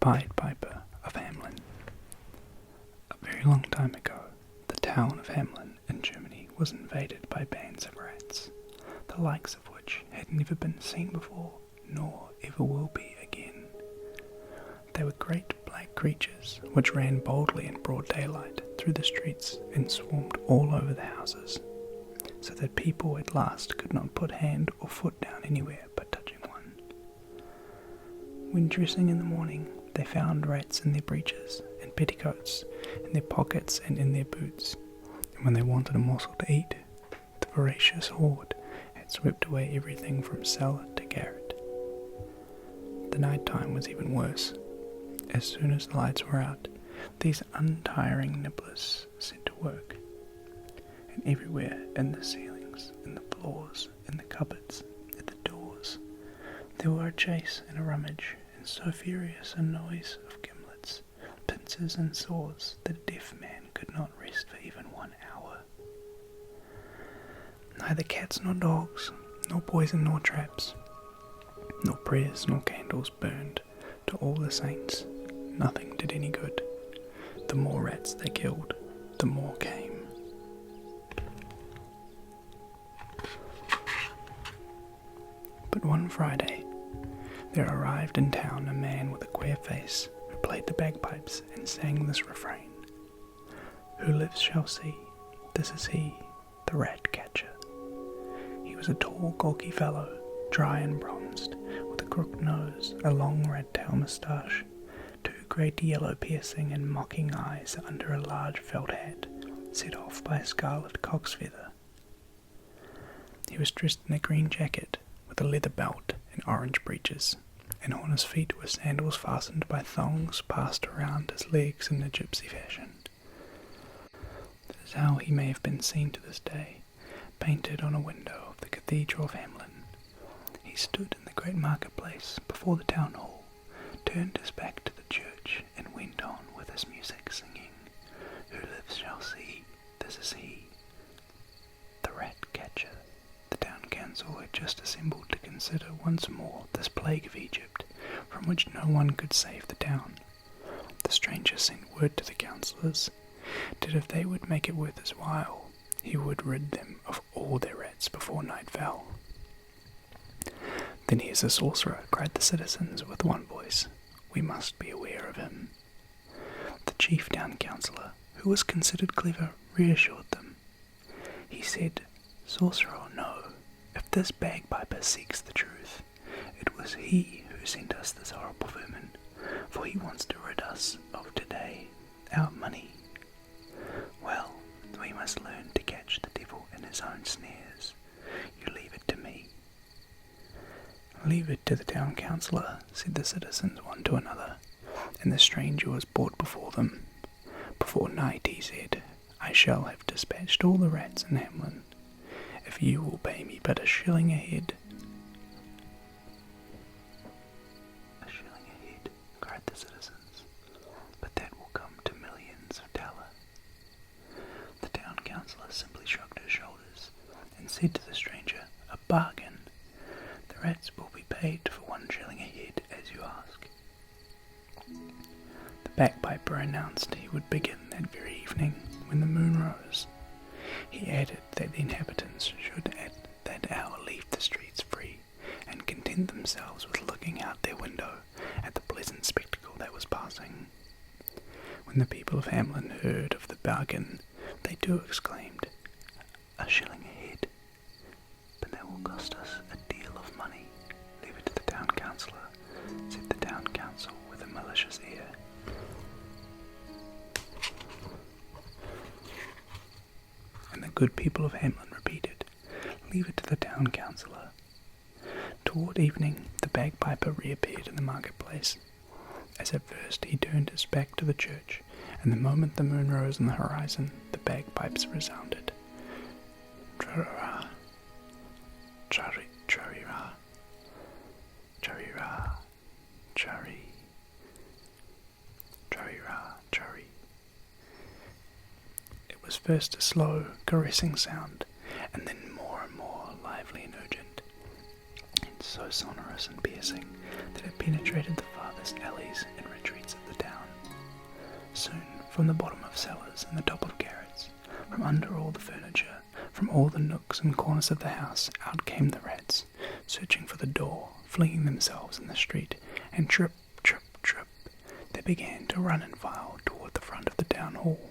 Pied Piper of Hamelin. A very long time ago, the town of Hamelin in Germany was invaded by bands of rats, the likes of which had never been seen before, nor ever will be again. They were great black creatures which ran boldly in broad daylight through the streets and swarmed all over the houses, so that people at last could not put hand or foot down anywhere but touching one. When dressing in the morning, they found rats in their breeches and petticoats, in their pockets and in their boots, and when they wanted a morsel to eat, the voracious horde had swept away everything from cellar to garret. The night time was even worse. As soon as the lights were out, these untiring nibblers set to work, and everywhere, in the ceilings, in the floors, in the cupboards, at the doors, there were a chase and a rummage, and so furious a noise of gimlets, pincers and saws that a deaf man could not rest for even 1 hour. Neither cats nor dogs, nor poison nor traps, nor prayers nor candles burned to all the saints. Nothing did any good. The more rats they killed, the more came. But one Friday, there arrived in town a man with a queer face who played the bagpipes and sang this refrain: "Who lives shall see, this is he, the rat catcher." He was a tall, gawky fellow, dry and bronzed, with a crooked nose, a long rat-tail moustache, 2 great yellow piercing and mocking eyes under a large felt hat, set off by a scarlet cock's feather. He was dressed in a green jacket, with a leather belt and orange breeches, and on his feet were sandals fastened by thongs passed around his legs in a gypsy fashion. That is how he may have been seen to this day, painted on a window of the Cathedral of Hamelin. He stood in the great marketplace before the town hall, turned his back to the church, and went on with his music, singing, "Who lives shall see, this is he, the rat catcher." The town council had just assembled to consider once more this plague of Egypt, from which no one could save the town. The stranger sent word to the councillors that if they would make it worth his while, he would rid them of all their rats before night fell. "Then he is a sorcerer," cried the citizens with one voice. "We must be aware of him." The chief town councillor, who was considered clever, reassured them. He said, "Sorcerer or no, if this bagpiper seeks the truth, it was he who sent us this horrible vermin, for he wants to rid us of today, our money. Well, we must learn to catch the devil in his own snares. You leave it to me." "Leave it to the town councillor," said the citizens one to another, and the stranger was brought before them. "Before night," he said, "I shall have dispatched all the rats in Hamelin, if you will pay me but a shilling a head." "A shilling a head," cried the citizens, "but that will come to millions of thaler." The town councillor simply shrugged his shoulders and said to the stranger, "A bargain. The rats will be paid for 1 shilling a head as you ask." The bagpiper announced he would begin that very evening when the moon rose. He added that the inhabitants should at that hour leave the streets free and content themselves with looking out their window at the pleasant spectacle that was passing. When the people of Hamelin heard of the bargain, they too exclaimed, "A shilling a head, but that will cost us a deal of money." "Leave it to the town councillor," said the town council with a malicious air. And the good people of Hamelin repeated, "Leave it to the town councillor." Toward evening, the bagpiper reappeared in the marketplace. As at first, he turned his back to the church, and the moment the moon rose on the horizon, the bagpipes resounded. Tra-ra-ra, tra-ri-ra, tra-ri-ra, tra-ri, tra-ri-ra, tra-ri. It was first a slow, caressing sound, and then more and more lively and urgent, and so sonorous and piercing that it penetrated the farthest alleys and retreats from the bottom of cellars and the top of garrets, from under all the furniture, from all the nooks and corners of the house, out came the rats, searching for the door, flinging themselves in the street, and trip, trip, trip, they began to run in file toward the front of the town hall,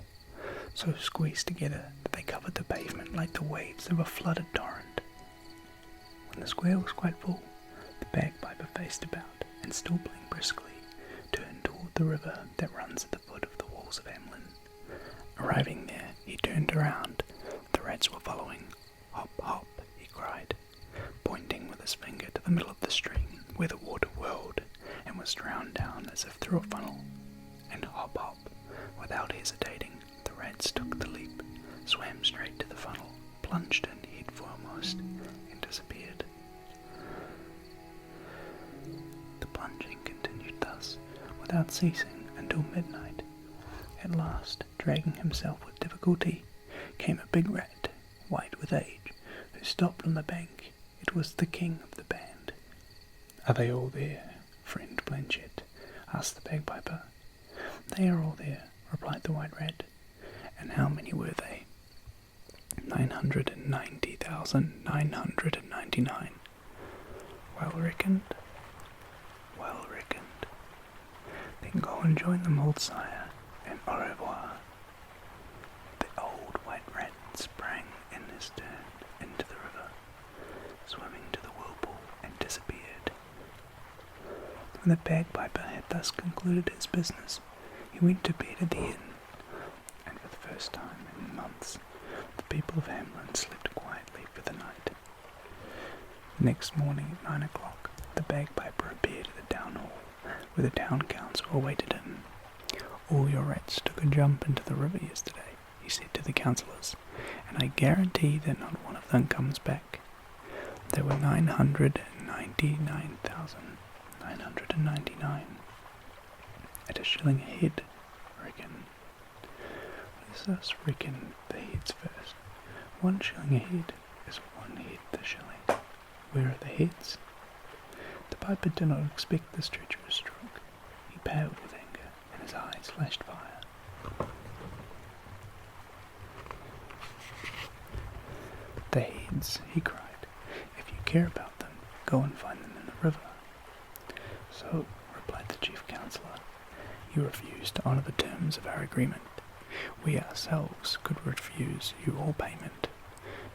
so squeezed together that they covered the pavement like the waves of a flooded torrent. When the square was quite full, the bagpiper faced about, and still playing briskly, turned toward the river that runs at the foot of the walls of Hamelin. Arriving there, he turned around. The rats were following. Hop, hop, he cried, pointing with his finger to the middle of the stream, where the water whirled and was drowned down as if through a funnel. And hop, hop, without hesitating, the rats took the leap, swam straight to the funnel, plunged in head foremost, and disappeared. The plunging continued thus, without ceasing, until midnight. At last, dragging himself with difficulty, came a big rat, white with age, who stopped on the bank. It was the king of the band. "Are they all there, friend Blanchette?" asked the bagpiper. "They are all there," replied the white rat. "And how many were they?" 990,999. Well reckoned? Well reckoned. Then go and join them, old sire, and au revoir." The old white rat sprang in his turn into the river, swimming to the whirlpool, and disappeared. When the bagpiper had thus concluded his business, he went to bed at the inn, and for the first time in months the people of Hamelin slept quietly for the night. Next morning at 9 o'clock, the bagpiper appeared at the town hall, where the town council awaited him. "All your rats took a jump into the river yesterday," he said to the councillors, "and I guarantee that not one of them comes back. There were 999,999 at a shilling a head, reckon. Let us reckon the heads first. 1 shilling a head is 1 head the shilling. Where are the heads?" The piper did not expect this treacherous stroke. He paled with anger, and his eyes flashed fire. "The heads," he cried. "If you care about them, go and find them in the river." "So," replied the chief councillor, "you refuse to honour the terms of our agreement. We ourselves could refuse you all payment,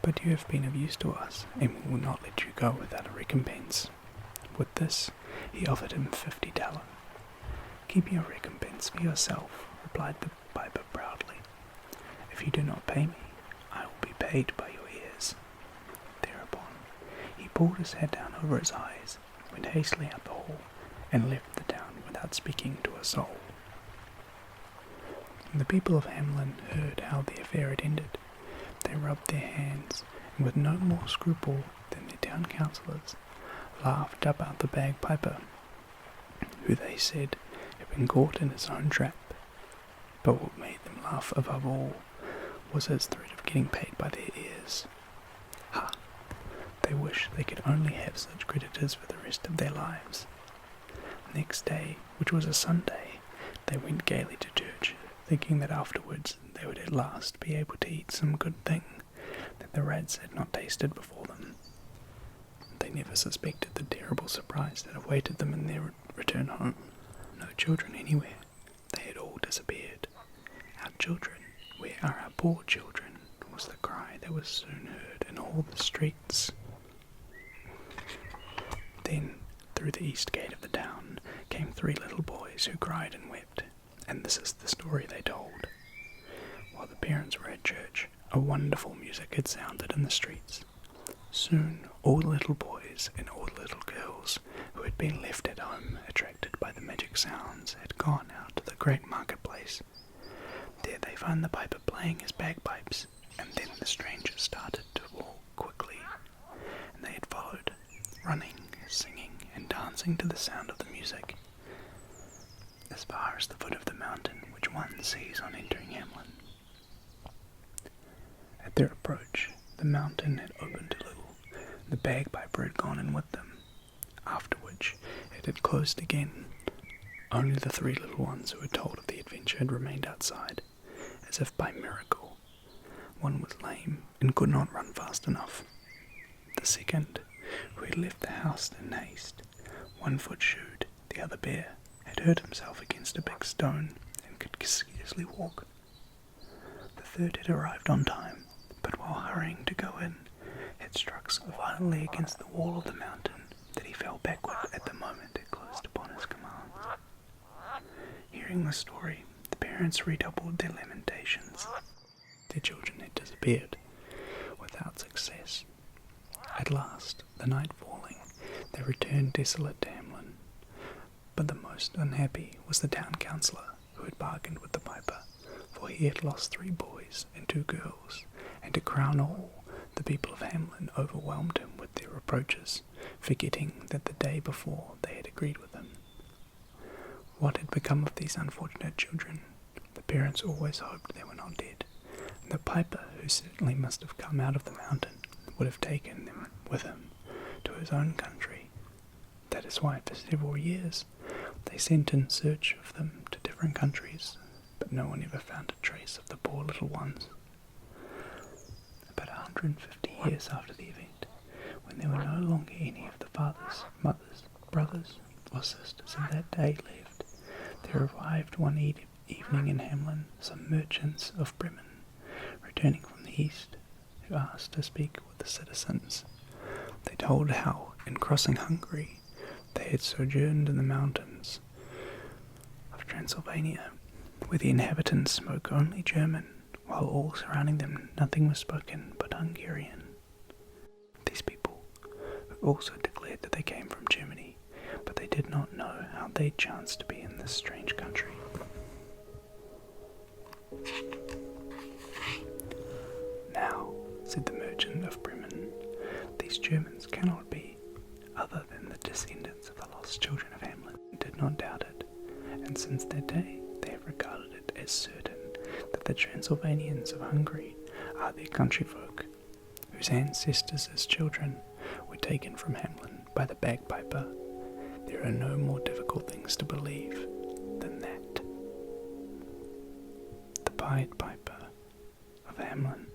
but you have been of use to us, and we will not let you go without a recompense." With this, he offered him 50 talents. "Keep your recompense for yourself," replied the piper proudly. "If you do not pay me, I will be paid by your ears." Thereupon, he pulled his hat down over his eyes, went hastily out the hall, and left the town without speaking to a soul. When the people of Hamelin heard how the affair had ended, they rubbed their hands, and with no more scruple than their town councillors, laughed about the bagpiper, who they said had been caught in his own trap. But what made them laugh above all was his threat of getting paid by their ears. Ha! They wished they could only have such creditors for the rest of their lives. Next day, which was a Sunday, they went gaily to church, thinking that afterwards they would at last be able to eat some good thing that the rats had not tasted before them. They never suspected the terrible surprise that awaited them in their return home. No children anywhere. They had all disappeared. "Our children, where are our poor children?" was the cry that was soon heard in all the streets. Then, through the east gate of the town, came 3 little boys who cried and wept, and this is the story they told. While the parents were at church, a wonderful music had sounded in the streets. Soon all the little boys and all the little girls who had been left at home, attracted by the magic sounds, had gone out to the great marketplace. There they found the piper playing his bagpipes, and then the strangers started to walk quickly, and they had followed, running, singing, and dancing to the sound of the music, as far as the foot of the mountain which one sees on entering Hamelin. At their approach, the mountain had opened a little. The bagpiper had gone in with them, after which it had closed again. Only the three little ones who had told of the adventure had remained outside, as if by miracle. One was lame and could not run fast enough. The second, who had left the house in haste, one foot shoed, the other bare, had hurt himself against a big stone and could scarcely walk. The third had arrived on time, but while hurrying to go in, had struck so violently against the wall of the mountain that he fell backward at the moment it closed upon his command. Hearing the story, the parents redoubled their lamentations. Their children had disappeared, without success. At last, the night falling, they returned desolate to Hamelin. But the most unhappy was the town councillor, who had bargained with the piper, for he had lost 3 boys and 2 girls, and to crown all, the people of Hamelin overwhelmed him with their reproaches, forgetting that the day before they had agreed with him. What had become of these unfortunate children? The parents always hoped they were not dead. The piper, who certainly must have come out of the mountain, would have taken them with him to his own country. That is why for several years they sent in search of them to different countries, but no one ever found a trace of the poor little ones. About 150 years after the event, when there were no longer any of the fathers, mothers, brothers, or sisters of that day left, there arrived one evening in Hamelin some merchants of Bremen, returning from the east, who asked to speak with the citizens. They told how, in crossing Hungary, they had sojourned in the mountains of Transylvania, where the inhabitants spoke only German, while all surrounding them nothing was spoken but Hungarian. These people also declared that they came from Germany, but they did not know how they chanced to be in this strange country. Now, said the merchant of Bremen, these Germans cannot be other than the descendants of the lost children of Hamelin. Did not doubt it, and since that day they have regarded it as certain that the Transylvanians of Hungary are their countryfolk, whose ancestors as children were taken from Hamelin by the bagpiper. There are no more difficult things to believe than that. The Pied Piper of Hamelin.